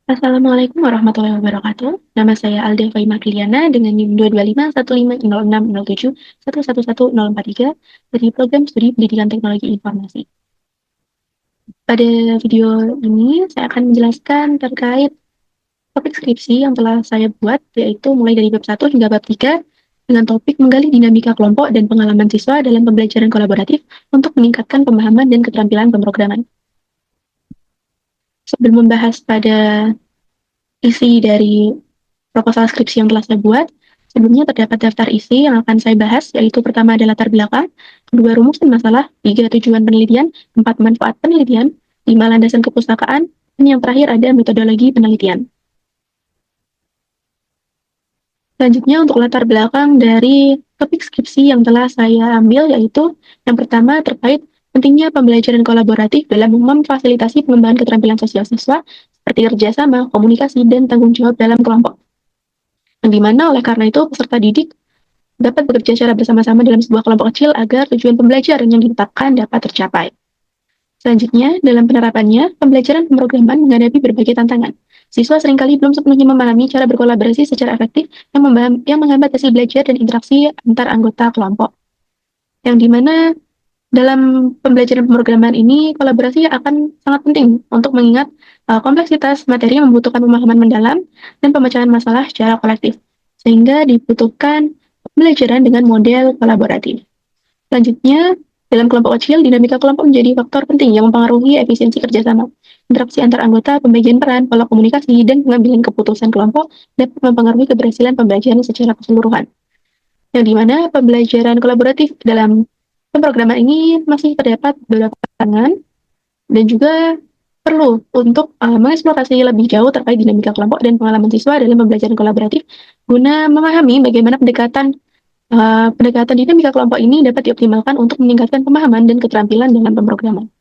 Assalamualaikum warahmatullahi wabarakatuh. Nama saya Alda Faima Priliana dengan NIM 225150607111043 dari Program Studi Pendidikan Teknologi Informasi. Pada video ini, saya akan menjelaskan terkait topik skripsi yang telah saya buat, yaitu mulai dari bab 1 hingga bab 3, dengan topik menggali dinamika kelompok dan pengalaman siswa dalam pembelajaran kolaboratif untuk meningkatkan pemahaman dan keterampilan pemrograman. Sebelum membahas pada isi dari proposal skripsi yang telah saya buat, sebelumnya terdapat daftar isi yang akan saya bahas, yaitu pertama adalah latar belakang, kedua rumus dan masalah, tiga tujuan penelitian, empat manfaat penelitian, lima landasan kepustakaan, dan yang terakhir ada metodologi penelitian. Selanjutnya untuk latar belakang dari topik skripsi yang telah saya ambil, yaitu yang pertama terkait pentingnya pembelajaran kolaboratif dalam memfasilitasi pengembangan keterampilan sosial siswa seperti kerjasama, komunikasi, dan tanggung jawab dalam kelompok. Yang dimana oleh karena itu peserta didik dapat bekerja secara bersama-sama dalam sebuah kelompok kecil agar tujuan pembelajaran yang ditetapkan dapat tercapai. Selanjutnya, dalam penerapannya, pembelajaran pemrograman menghadapi berbagai tantangan. Siswa seringkali belum sepenuhnya memahami cara berkolaborasi secara efektif yang menghambat hasil belajar dan interaksi antar anggota kelompok. Yang dimana dalam pembelajaran pemrograman ini, kolaborasi akan sangat penting untuk mengingat kompleksitas materi yang membutuhkan pemahaman mendalam dan pemecahan masalah secara kolektif, sehingga dibutuhkan pembelajaran dengan model kolaboratif. Selanjutnya, dalam kelompok kecil, dinamika kelompok menjadi faktor penting yang mempengaruhi efisiensi kerjasama. Interaksi antar anggota, pembagian peran, pola komunikasi, dan pengambilan keputusan kelompok dapat mempengaruhi keberhasilan pembelajaran secara keseluruhan. Yang dimana pembelajaran kolaboratif dalam pemrograman ini masih terdapat beberapa tantangan dan juga perlu untuk mengeksplorasi lebih jauh terkait dinamika kelompok dan pengalaman siswa dalam pembelajaran kolaboratif guna memahami bagaimana pendekatan dinamika kelompok ini dapat dioptimalkan untuk meningkatkan pemahaman dan keterampilan dalam pemrograman.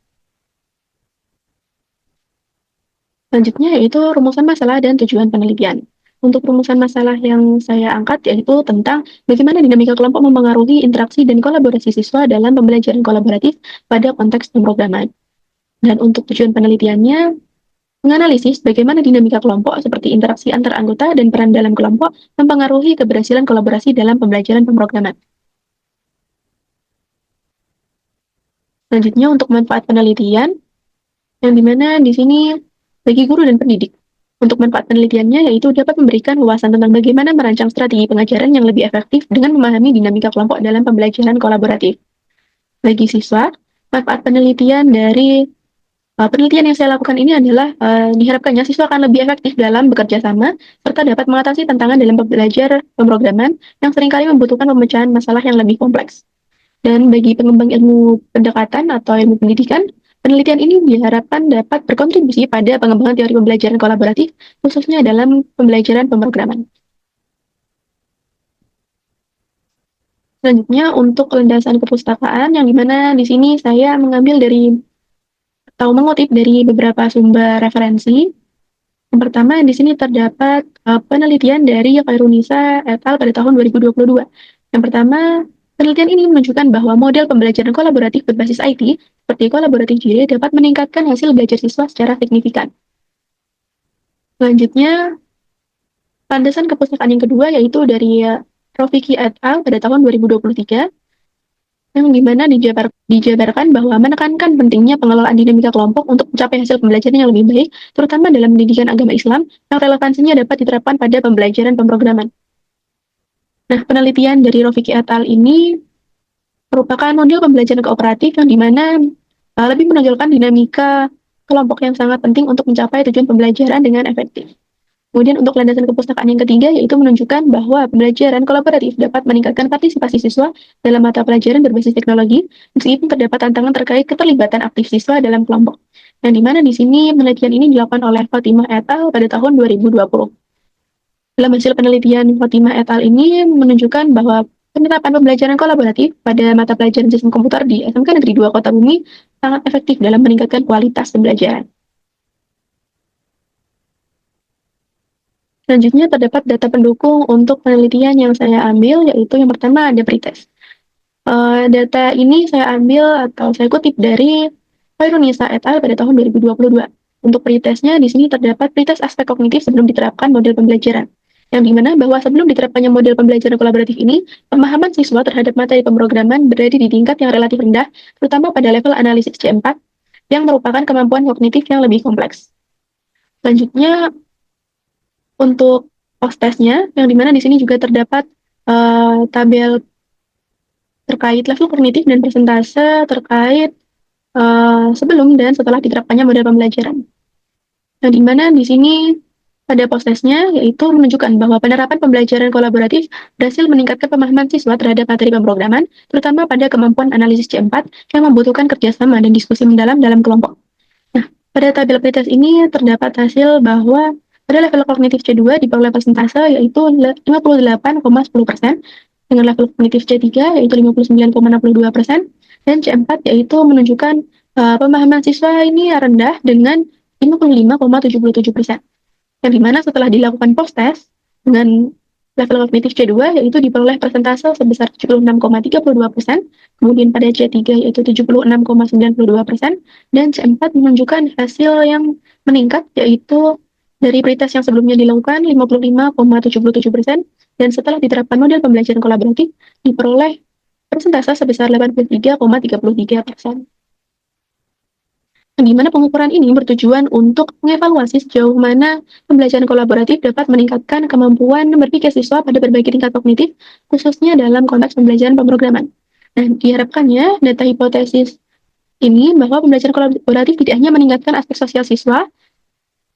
Selanjutnya yaitu rumusan masalah dan tujuan penelitian. Untuk rumusan masalah yang saya angkat yaitu tentang bagaimana dinamika kelompok mempengaruhi interaksi dan kolaborasi siswa dalam pembelajaran kolaboratif pada konteks pemrograman. Dan untuk tujuan penelitiannya, menganalisis bagaimana dinamika kelompok seperti interaksi antar anggota dan peran dalam kelompok mempengaruhi keberhasilan kolaborasi dalam pembelajaran pemrograman. Selanjutnya untuk manfaat penelitian, yang dimana di sini bagi guru dan pendidik. Untuk manfaat penelitiannya yaitu dapat memberikan wawasan tentang bagaimana merancang strategi pengajaran yang lebih efektif dengan memahami dinamika kelompok dalam pembelajaran kolaboratif. Bagi siswa, manfaat penelitian dari penelitian yang saya lakukan ini adalah diharapkannya siswa akan lebih efektif dalam bekerja sama serta dapat mengatasi tantangan dalam belajar pemrograman yang seringkali membutuhkan pemecahan masalah yang lebih kompleks. Dan bagi pengembang ilmu pendekatan atau ilmu pendidikan, penelitian ini diharapkan dapat berkontribusi pada pengembangan teori pembelajaran kolaboratif, khususnya dalam pembelajaran pemrograman. Selanjutnya, untuk landasan kepustakaan, yang dimana di sini saya mengambil dari atau mengutip dari beberapa sumber referensi. Yang pertama, di sini terdapat penelitian dari Khairunisa et al. Pada tahun 2022. Yang pertama, penelitian ini menunjukkan bahwa model pembelajaran kolaboratif berbasis IT, seperti kolaboratif Jire, dapat meningkatkan hasil belajar siswa secara signifikan. Selanjutnya, landasan kepustakaan yang kedua yaitu dari Rofiki et al. Pada tahun 2023, yang dimana dijabarkan bahwa menekankan pentingnya pengelolaan dinamika kelompok untuk mencapai hasil pembelajaran yang lebih baik, terutama dalam pendidikan agama Islam, yang relevansinya dapat diterapkan pada pembelajaran pemrograman. Nah, penelitian dari Rofiki et al. Ini merupakan model pembelajaran kooperatif yang dimana lebih menonjolkan dinamika kelompok yang sangat penting untuk mencapai tujuan pembelajaran dengan efektif. Kemudian untuk landasan kepustakaan yang ketiga yaitu menunjukkan bahwa pembelajaran kolaboratif dapat meningkatkan partisipasi siswa dalam mata pelajaran berbasis teknologi, meskipun terdapat tantangan terkait keterlibatan aktif siswa dalam kelompok. Yang dimana di sini penelitian ini dilakukan oleh Fatimah et al. Pada tahun 2020. Dalam hasil penelitian Fatimah et al. Ini menunjukkan bahwa penerapan pembelajaran kolaboratif pada mata pelajaran sistem komputer di SMK Negeri 2 Kota Bumi sangat efektif dalam meningkatkan kualitas pembelajaran. Selanjutnya terdapat data pendukung untuk penelitian yang saya ambil, yaitu yang pertama ada pretest. Data ini saya ambil atau saya kutip dari Khairunisa et al. Pada tahun 2022. Untuk pretestnya, di sini terdapat pretest aspek kognitif sebelum diterapkan model pembelajaran. Yang dimana bahwa sebelum diterapkannya model pembelajaran kolaboratif ini, pemahaman siswa terhadap materi pemrograman berada di tingkat yang relatif rendah, terutama pada level analisis C4, yang merupakan kemampuan kognitif yang lebih kompleks. Selanjutnya, untuk post-testnya, yang dimana di sini juga terdapat tabel terkait level kognitif dan persentase terkait sebelum dan setelah diterapkannya model pembelajaran. Nah, di mana di sini pada post-testnya yaitu menunjukkan bahwa penerapan pembelajaran kolaboratif berhasil meningkatkan pemahaman siswa terhadap materi pemrograman, terutama pada kemampuan analisis C4 yang membutuhkan kerjasama dan diskusi mendalam dalam kelompok. Nah, pada tabel pretest ini terdapat hasil bahwa pada level kognitif C2 diperoleh persentase yaitu 58,10%, dengan level kognitif C3 yaitu 59,62%, dan C4 yaitu menunjukkan pemahaman siswa ini rendah dengan 55,77%. Yang dimana setelah dilakukan post-test dengan level kognitif C2 yaitu diperoleh persentase sebesar 76,32%, kemudian pada C3 yaitu 76,92%, dan C4 menunjukkan hasil yang meningkat yaitu dari pretest yang sebelumnya dilakukan 55,77%, dan setelah diterapkan model pembelajaran kolaboratif diperoleh persentase sebesar 83,33%. Di mana pengukuran ini bertujuan untuk mengevaluasi sejauh mana pembelajaran kolaboratif dapat meningkatkan kemampuan berpikir siswa pada berbagai tingkat kognitif, khususnya dalam konteks pembelajaran pemrograman. Nah, diharapkannya data hipotesis ini bahwa pembelajaran kolaboratif tidak hanya meningkatkan aspek sosial siswa,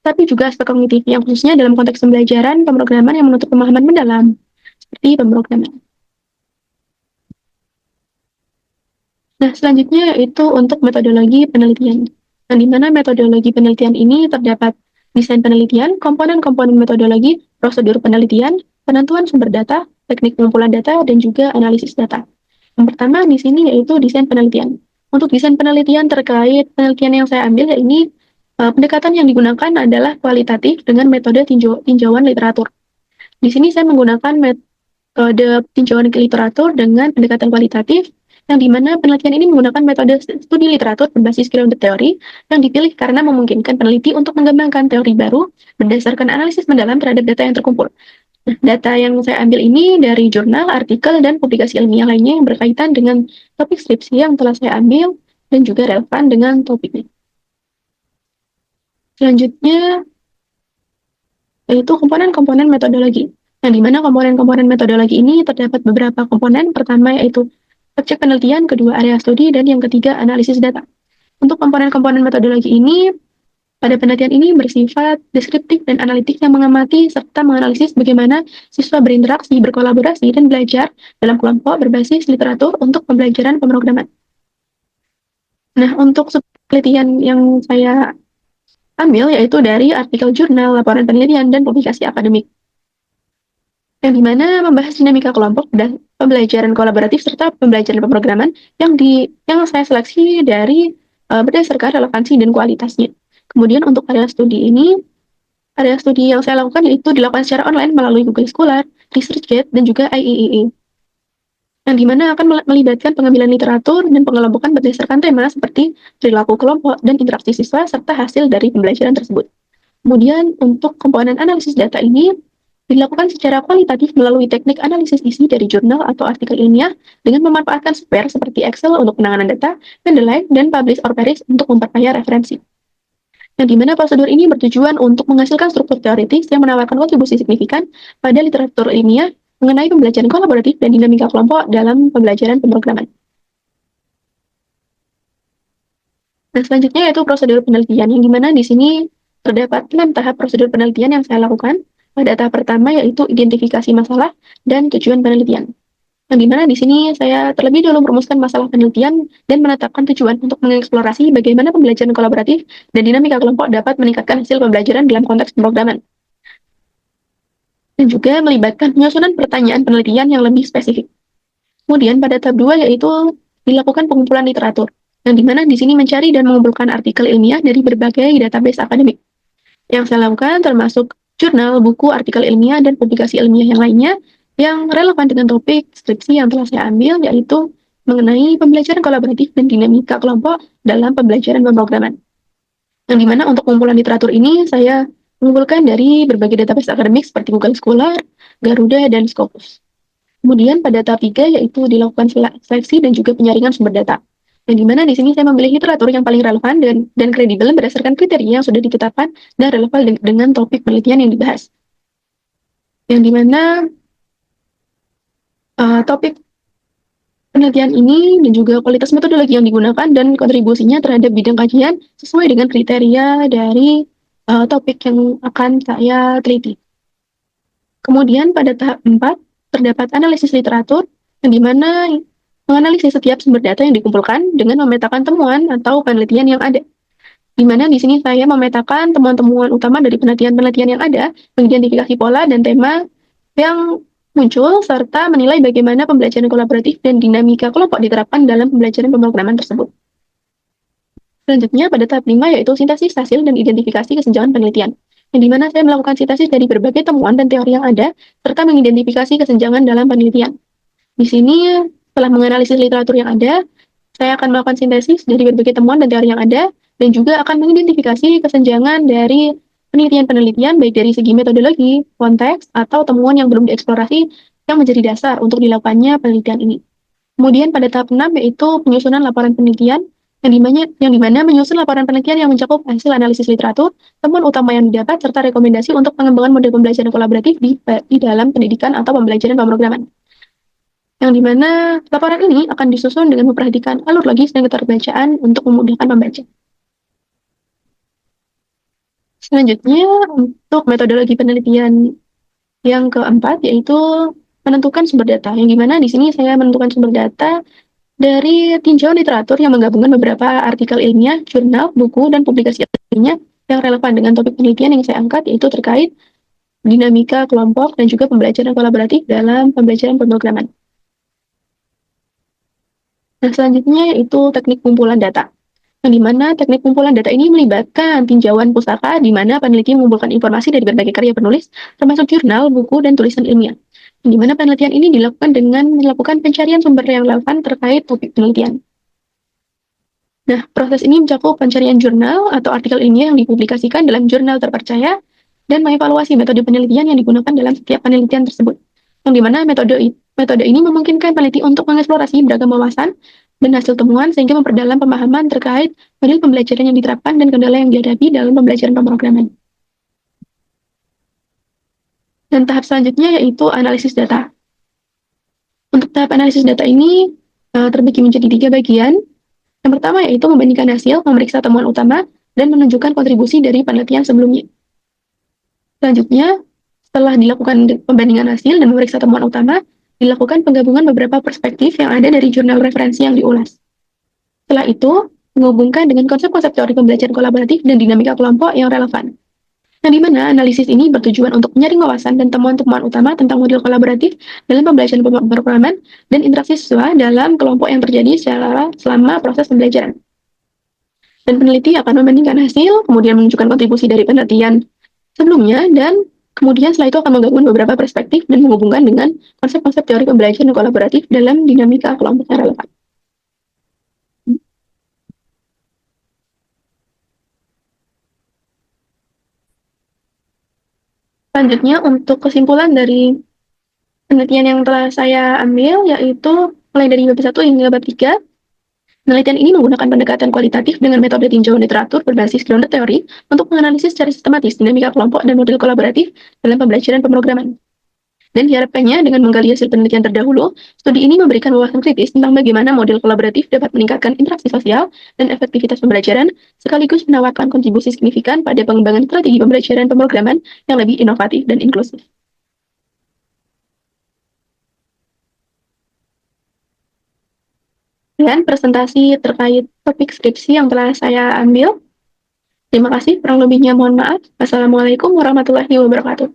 tapi juga aspek kognitif, yang khususnya dalam konteks pembelajaran pemrograman yang menuntut pemahaman mendalam, seperti pemrograman. Nah, selanjutnya yaitu untuk metodologi penelitian. Nah, di mana metodologi penelitian ini terdapat desain penelitian, komponen-komponen metodologi, prosedur penelitian, penentuan sumber data, teknik pengumpulan data, dan juga analisis data. Yang pertama di sini yaitu desain penelitian. Untuk desain penelitian terkait penelitian yang saya ambil, ini pendekatan yang digunakan adalah kualitatif dengan metode tinjauan literatur. Di sini saya menggunakan metode tinjauan literatur dengan pendekatan kualitatif, yang dimana penelitian ini menggunakan metode studi literatur berbasis grounded teori yang dipilih karena memungkinkan peneliti untuk mengembangkan teori baru berdasarkan analisis mendalam terhadap data yang terkumpul. Nah, data yang saya ambil ini dari jurnal, artikel, dan publikasi ilmiah lainnya yang berkaitan dengan topik skripsi yang telah saya ambil dan juga relevan dengan topiknya. Selanjutnya, yaitu komponen-komponen metodologi. Nah, di mana komponen-komponen metodologi ini terdapat beberapa komponen. Pertama yaitu objek penelitian, kedua area studi, dan yang ketiga analisis data. Untuk komponen-komponen metodologi ini, pada penelitian ini bersifat deskriptif dan analitik yang mengamati serta menganalisis bagaimana siswa berinteraksi, berkolaborasi, dan belajar dalam kelompok berbasis literatur untuk pembelajaran pemrograman. Nah, untuk penelitian yang saya ambil yaitu dari artikel jurnal, laporan penelitian, dan publikasi akademik, yang dimana membahas dinamika kelompok dan pembelajaran kolaboratif serta pembelajaran pemrograman yang saya seleksi dari berdasarkan relevansi dan kualitasnya. Kemudian untuk area studi ini, area studi yang saya lakukan yaitu dilakukan secara online melalui Google Scholar, ResearchGate, dan juga IEEE, yang dimana akan melibatkan pengambilan literatur dan pengelompokan berdasarkan tema seperti perilaku kelompok dan interaksi siswa serta hasil dari pembelajaran tersebut. Kemudian untuk komponen analisis data ini dilakukan secara kualitatif melalui teknik analisis isi dari jurnal atau artikel ilmiah dengan memanfaatkan software seperti Excel untuk penanganan data, Mendeley, dan Publish or Perish untuk memperkaya referensi. Yang dimana prosedur ini bertujuan untuk menghasilkan struktur teoritis yang menawarkan kontribusi signifikan pada literatur ilmiah mengenai pembelajaran kolaboratif dan dinamika kelompok dalam pembelajaran pemrograman. Nah, selanjutnya yaitu prosedur penelitian, yang dimana di sini terdapat 6 tahap prosedur penelitian yang saya lakukan. Pada tahap pertama yaitu identifikasi masalah dan tujuan penelitian. Yang dimana di sini saya terlebih dahulu merumuskan masalah penelitian dan menetapkan tujuan untuk mengeksplorasi bagaimana pembelajaran kolaboratif dan dinamika kelompok dapat meningkatkan hasil pembelajaran dalam konteks pemrograman. Dan juga melibatkan penyusunan pertanyaan penelitian yang lebih spesifik. Kemudian pada tahap 2 yaitu dilakukan pengumpulan literatur, yang dimana di sini mencari dan mengumpulkan artikel ilmiah dari berbagai database akademik. Yang saya lakukan termasuk jurnal, buku, artikel ilmiah, dan publikasi ilmiah yang lainnya yang relevan dengan topik skripsi yang telah saya ambil, yaitu mengenai pembelajaran kolaboratif dan dinamika kelompok dalam pembelajaran pemrograman. Yang dimana untuk pengumpulan literatur ini saya mengumpulkan dari berbagai database akademik seperti Google Scholar, Garuda, dan Scopus. Kemudian pada tahap 3 yaitu dilakukan seleksi dan juga penyaringan sumber data. Yang dimana di sini saya memilih literatur yang paling relevan dan kredibel berdasarkan kriteria yang sudah ditetapkan dan relevan dengan topik penelitian yang dibahas. Yang dimana topik penelitian ini dan juga kualitas metodologi yang digunakan dan kontribusinya terhadap bidang kajian sesuai dengan kriteria dari topik yang akan saya teliti. Kemudian pada tahap 4 terdapat analisis literatur yang dimana menganalisis setiap sumber data yang dikumpulkan dengan memetakan temuan atau penelitian yang ada. Di mana di sini saya memetakan temuan-temuan utama dari penelitian-penelitian yang ada, mengidentifikasi pola dan tema yang muncul, serta menilai bagaimana pembelajaran kolaboratif dan dinamika kelompok diterapkan dalam pembelajaran pemrograman tersebut. Selanjutnya, pada tahap 5 yaitu sintesis hasil dan identifikasi kesenjangan penelitian, yang dimana saya melakukan sintesis dari berbagai temuan dan teori yang ada, serta mengidentifikasi kesenjangan dalam penelitian. Di sini, setelah menganalisis literatur yang ada, saya akan melakukan sintesis dari berbagai temuan dan teori yang ada, dan juga akan mengidentifikasi kesenjangan dari penelitian-penelitian, baik dari segi metodologi, konteks, atau temuan yang belum dieksplorasi yang menjadi dasar untuk dilakukannya penelitian ini. Kemudian pada tahap 6 yaitu penyusunan laporan penelitian, yang dimana menyusun laporan penelitian yang mencakup hasil analisis literatur, temuan utama yang didapat, serta rekomendasi untuk pengembangan model pembelajaran kolaboratif di dalam pendidikan atau pembelajaran pemrograman. Yang dimana laporan ini akan disusun dengan memperhatikan alur logis dan keterbacaan untuk memudahkan pembaca. Selanjutnya, untuk metodologi penelitian yang keempat, yaitu menentukan sumber data. Yang dimana di sini saya menentukan sumber data dari tinjauan literatur yang menggabungkan beberapa artikel ilmiah, jurnal, buku, dan publikasi ilmiah yang relevan dengan topik penelitian yang saya angkat, yaitu terkait dinamika kelompok dan juga pembelajaran kolaboratif dalam pembelajaran pemrograman. Nah, selanjutnya yaitu teknik kumpulan data. Yang dimana teknik kumpulan data ini melibatkan tinjauan pustaka, di mana peneliti mengumpulkan informasi dari berbagai karya penulis, termasuk jurnal, buku, dan tulisan ilmiah. Yang dimana penelitian ini dilakukan dengan melakukan pencarian sumber yang relevan terkait topik penelitian. Nah, proses ini mencakup pencarian jurnal atau artikel ilmiah yang dipublikasikan dalam jurnal terpercaya, dan mengevaluasi metode penelitian yang digunakan dalam setiap penelitian tersebut. Yang dimana metode ini memungkinkan peneliti untuk mengeksplorasi beragam wawasan dan hasil temuan sehingga memperdalam pemahaman terkait model pembelajaran yang diterapkan dan kendala yang dihadapi dalam pembelajaran pemrograman. Dan tahap selanjutnya yaitu analisis data. Untuk tahap analisis data ini terbagi menjadi 3 bagian. Yang pertama yaitu membandingkan hasil, memeriksa temuan utama, dan menunjukkan kontribusi dari penelitian sebelumnya. Selanjutnya, setelah dilakukan pembandingan hasil dan memeriksa temuan utama, dilakukan penggabungan beberapa perspektif yang ada dari jurnal referensi yang diulas. Setelah itu, menghubungkan dengan konsep-konsep teori pembelajaran kolaboratif dan dinamika kelompok yang relevan. Yang dimana analisis ini bertujuan untuk menyaring wawasan dan temuan-temuan utama tentang model kolaboratif dalam pembelajaran pemrograman dan interaksi siswa dalam kelompok yang terjadi selama proses pembelajaran. Dan peneliti akan membandingkan hasil, kemudian menunjukkan kontribusi dari penelitian sebelumnya, dan kemudian setelah itu akan menggabungkan beberapa perspektif dan menghubungkan dengan konsep-konsep teori pembelajaran kolaboratif dalam dinamika kelompok yang relevan. Selanjutnya, untuk kesimpulan dari penelitian yang telah saya ambil, yaitu mulai dari bab 1 hingga bab 3, penelitian ini menggunakan pendekatan kualitatif dengan metode tinjauan literatur berbasis grounded teori untuk menganalisis secara sistematis dinamika kelompok dan model kolaboratif dalam pembelajaran pemrograman. Dan diharapkannya dengan menggali hasil penelitian terdahulu, studi ini memberikan wawasan kritis tentang bagaimana model kolaboratif dapat meningkatkan interaksi sosial dan efektivitas pembelajaran, sekaligus menawarkan kontribusi signifikan pada pengembangan strategi pembelajaran pemrograman yang lebih inovatif dan inklusif. Dan presentasi terkait topik skripsi yang telah saya ambil. Terima kasih, kurang lebihnya mohon maaf. Wassalamualaikum warahmatullahi wabarakatuh.